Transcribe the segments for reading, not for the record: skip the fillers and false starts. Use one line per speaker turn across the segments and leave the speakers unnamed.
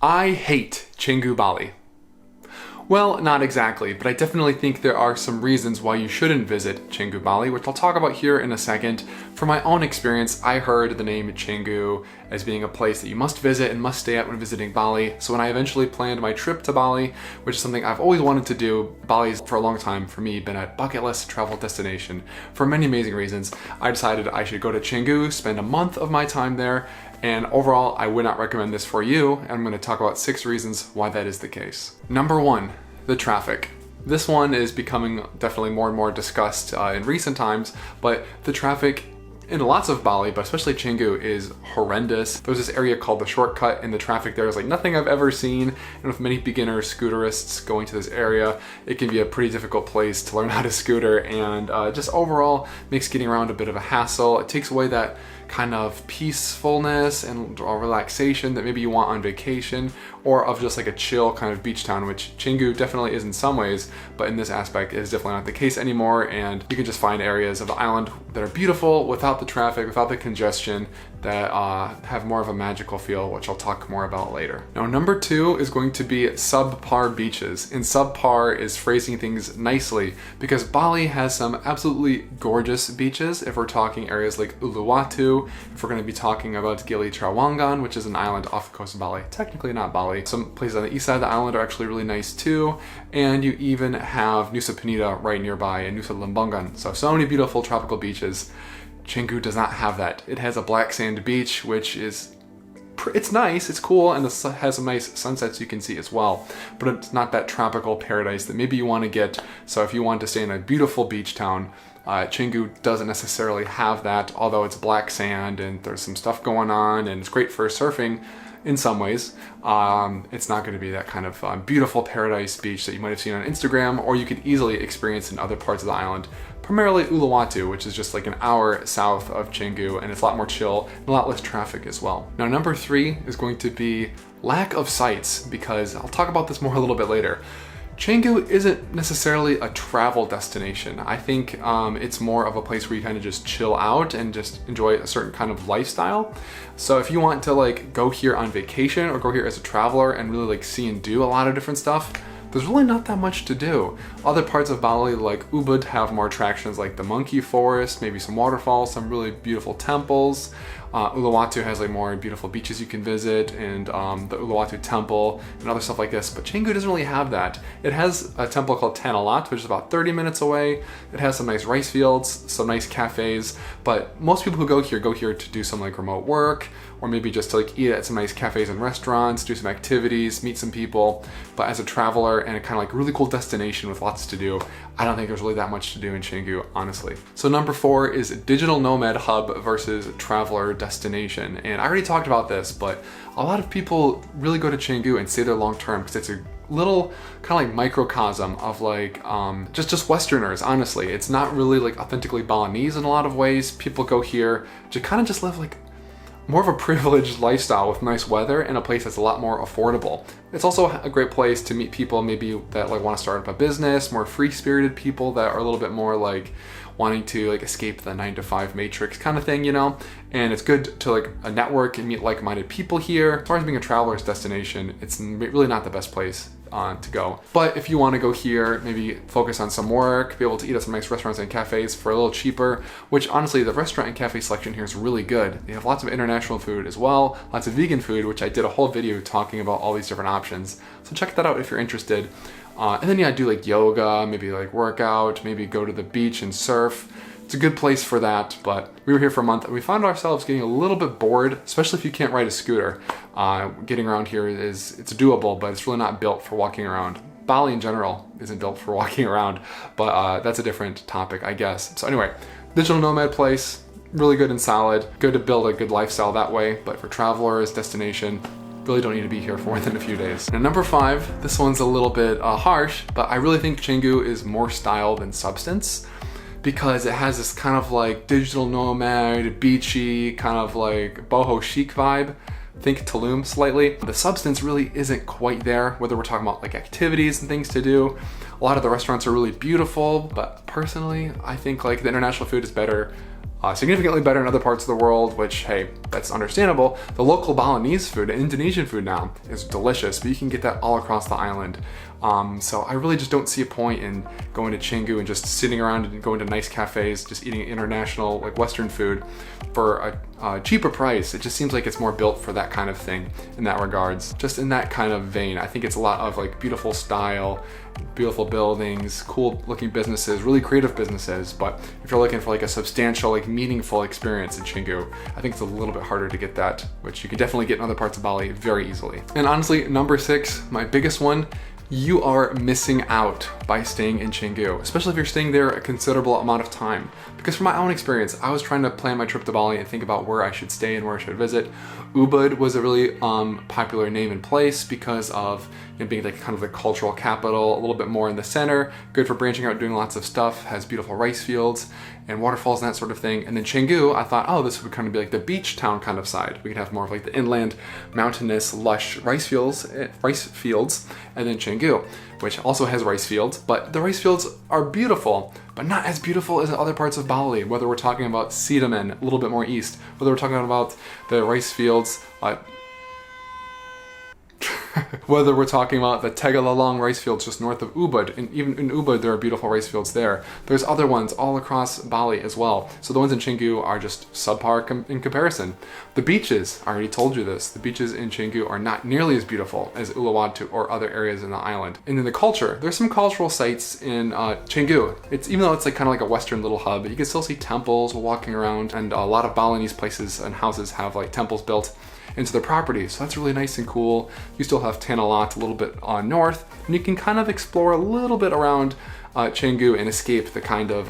I hate Canggu, Bali. Well, not exactly, but I definitely think there are some reasons why you shouldn't visit Canggu, Bali, which I'll talk about here in a second. From my own experience, I heard the name Canggu as being a place that you must visit and must stay at when visiting Bali. So when I eventually planned my trip to Bali, which is something I've always wanted to do, Bali's for a long time for me been a bucket list travel destination for many amazing reasons. I decided I should go to Canggu, spend a month of my time there, and overall, I would not recommend this for you, and I'm going to talk about 6 reasons why that is the case. Number 1, the traffic. This one is becoming definitely more and more discussed in recent times, but the traffic in lots of Bali, but especially Canggu, is horrendous. There's this area called the Shortcut, and the traffic there is like nothing I've ever seen. And with many beginner scooterists going to this area, it can be a pretty difficult place to learn how to scooter, and just overall makes getting around a bit of a hassle. It takes away that kind of peacefulness and relaxation that maybe you want on vacation, or of just like a chill kind of beach town, which Canggu definitely is in some ways, but in this aspect is definitely not the case anymore. And you can just find areas of the island that are beautiful without the traffic, without the congestion, that have more of a magical feel, which I'll talk more about later. Now, number 2 is going to be Subpar Beaches. And subpar is phrasing things nicely because Bali has some absolutely gorgeous beaches. If we're talking areas like Uluwatu, if we're going to be talking about Gili Trawangan, which is an island off the coast of Bali, technically not Bali. Some places on the east side of the island are actually really nice too. And you even have Nusa Penida right nearby and Nusa Lembongan. So many beautiful tropical beaches. Canggu does not have that. It has a black sand beach, which is, it's nice, it's cool, and it has some nice sunsets you can see as well, but it's not that tropical paradise that maybe you want to get. So if you want to stay in a beautiful beach town, Canggu doesn't necessarily have that, although it's black sand and there's some stuff going on and it's great for surfing in some ways. It's not going to be that kind of beautiful paradise beach that you might have seen on Instagram, or you could easily experience in other parts of the island, primarily Uluwatu, which is just like an hour south of Canggu, and it's a lot more chill and a lot less traffic as well. Now, number 3 is going to be lack of sights, because I'll talk about this more a little bit later. Canggu isn't necessarily a travel destination. I think it's more of a place where you kind of just chill out and just enjoy a certain kind of lifestyle. So if you want to like go here on vacation or go here as a traveler and really like see and do a lot of different stuff, there's really not that much to do. Other parts of Bali like Ubud have more attractions like the monkey forest, maybe some waterfalls, some really beautiful temples. Uluwatu has like more beautiful beaches you can visit, and the Uluwatu temple and other stuff like this, but Canggu doesn't really have that. It has a temple called Tanalat, which is about 30 minutes away. It has some nice rice fields, some nice cafes, but most people who go here to do some like remote work, or maybe just to like eat at some nice cafes and restaurants, do some activities, meet some people. But as a traveler and a kind of like really cool destination with lots to do, I don't think there's really that much to do in Canggu, honestly. So number 4 is digital nomad hub versus traveler destination. And I already talked about this, but a lot of people really go to Canggu and stay there long term because it's a little kind of like microcosm of like just Westerners, honestly. It's not really like authentically Balinese in a lot of ways. People go here to kind of just live like more of a privileged lifestyle with nice weather in a place that's a lot more affordable. It's also a great place to meet people maybe that like want to start up a business, more free-spirited people that are a little bit more like wanting to like escape the 9-to-5 matrix kind of thing, you know? And it's good to like a network and meet like-minded people here. As far as being a traveler's destination, it's really not the best place to go. But if you want to go here, maybe focus on some work, be able to eat at some nice restaurants and cafes for a little cheaper, which honestly the restaurant and cafe selection here is really good. They have lots of international food as well, lots of vegan food, which I did a whole video talking about all these different options. So check that out if you're interested. And then yeah, do like yoga, maybe like workout, maybe go to the beach and surf. It's a good place for that, but we were here for a month and we found ourselves getting a little bit bored, especially if you can't ride a scooter. Getting around here it's doable, but it's really not built for walking around. Bali in general isn't built for walking around, but that's a different topic, I guess. So anyway, digital nomad place, really good and solid. Good to build a good lifestyle that way, but for travelers, destination, really don't need to be here for more than a few days. And number 5, this one's a little bit harsh, but I really think Canggu is more style than substance, because it has this kind of like digital nomad, beachy, kind of like boho chic vibe. Think Tulum slightly. The substance really isn't quite there, whether we're talking about like activities and things to do. A lot of the restaurants are really beautiful, but personally, I think like the international food is better significantly better in other parts of the world, which, hey, that's understandable. The local Balinese food, Indonesian food now, is delicious, but you can get that all across the island. So I really just don't see a point in going to Canggu and just sitting around and going to nice cafes, just eating international, like Western food for a cheaper price. It just seems like it's more built for that kind of thing in that regards. Just in that kind of vein, I think it's a lot of like beautiful style, beautiful buildings, cool looking businesses, really creative businesses. But if you're looking for like a substantial, like meaningful experience in Canggu, I think it's a little bit harder to get that, which you can definitely get in other parts of Bali very easily. And honestly, number 6, my biggest one, you are missing out by staying in Canggu, especially if you're staying there a considerable amount of time. Because from my own experience, I was trying to plan my trip to Bali and think about where I should stay and where I should visit. Ubud was a really popular name and place because of being like kind of the cultural capital, a little bit more in the center, good for branching out, doing lots of stuff, has beautiful rice fields and waterfalls and that sort of thing. And then Canggu, I thought, oh, this would kind of be like the beach town kind of side. We could have more of like the inland, mountainous, lush rice fields, and then Canggu, which also has rice fields, but the rice fields are beautiful, but not as beautiful as other parts of Bali, whether we're talking about Sidaman, a little bit more east, whether we're talking about the rice fields, whether we're talking about the Tegalalong rice fields just north of Ubud, and even in Ubud there are beautiful rice fields there. There's other ones all across Bali as well. So the ones in Canggu are just subpar in comparison. The beaches, I already told you this, the beaches in Canggu are not nearly as beautiful as Uluwatu or other areas in the island. And then the culture, there's some cultural sites in Canggu. Even though it's like kind of like a Western little hub, you can still see temples walking around, and a lot of Balinese places and houses have like temples built into the property, so that's really nice and cool. You still have Tanalat a little bit north, and you can kind of explore a little bit around Canggu and escape the kind of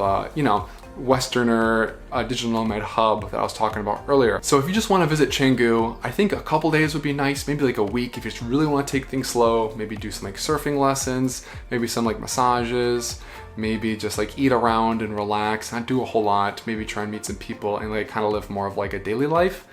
Westerner digital nomad hub that I was talking about earlier. So if you just want to visit Canggu, I think a couple days would be nice, maybe like a week if you just really want to take things slow, maybe do some like surfing lessons, maybe some like massages, maybe just like eat around and relax, not do a whole lot, maybe try and meet some people and like kind of live more of like a daily life.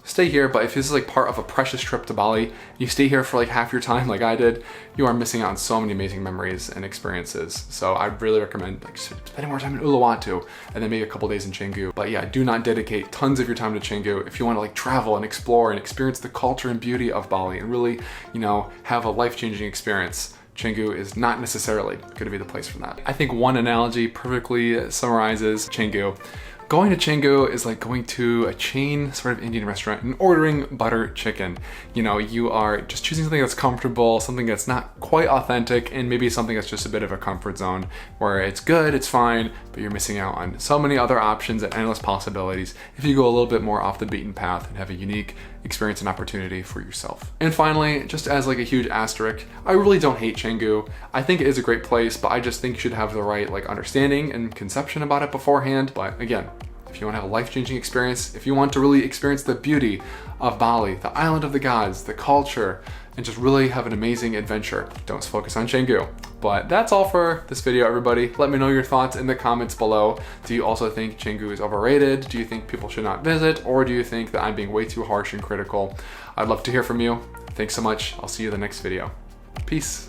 Stay here, but if this is like part of a precious trip to Bali, you stay here for like half your time like I did, you are missing out on so many amazing memories and experiences. So I really recommend like spending more time in Uluwatu and then maybe a couple days in Canggu. But yeah, do not dedicate tons of your time to Canggu if you want to like travel and explore and experience the culture and beauty of Bali and really, have a life-changing experience. Canggu is not necessarily going to be the place for that. I think one analogy perfectly summarizes Canggu. Going to Canggu is like going to a chain sort of Indian restaurant and ordering butter chicken. You are just choosing something that's comfortable, something that's not quite authentic, and maybe something that's just a bit of a comfort zone where it's good, it's fine, but you're missing out on so many other options and endless possibilities if you go a little bit more off the beaten path and have a unique experience and opportunity for yourself. And finally, just as like a huge asterisk, I really don't hate Canggu. I think it is a great place, but I just think you should have the right like understanding and conception about it beforehand. But again, if you want to have a life-changing experience, if you want to really experience the beauty of Bali, the island of the gods, the culture, and just really have an amazing adventure, don't focus on Canggu. But that's all for this video, everybody. Let me know your thoughts in the comments below. Do you also think Canggu is overrated? Do you think people should not visit? Or do you think that I'm being way too harsh and critical? I'd love to hear from you. Thanks so much. I'll see you in the next video. Peace.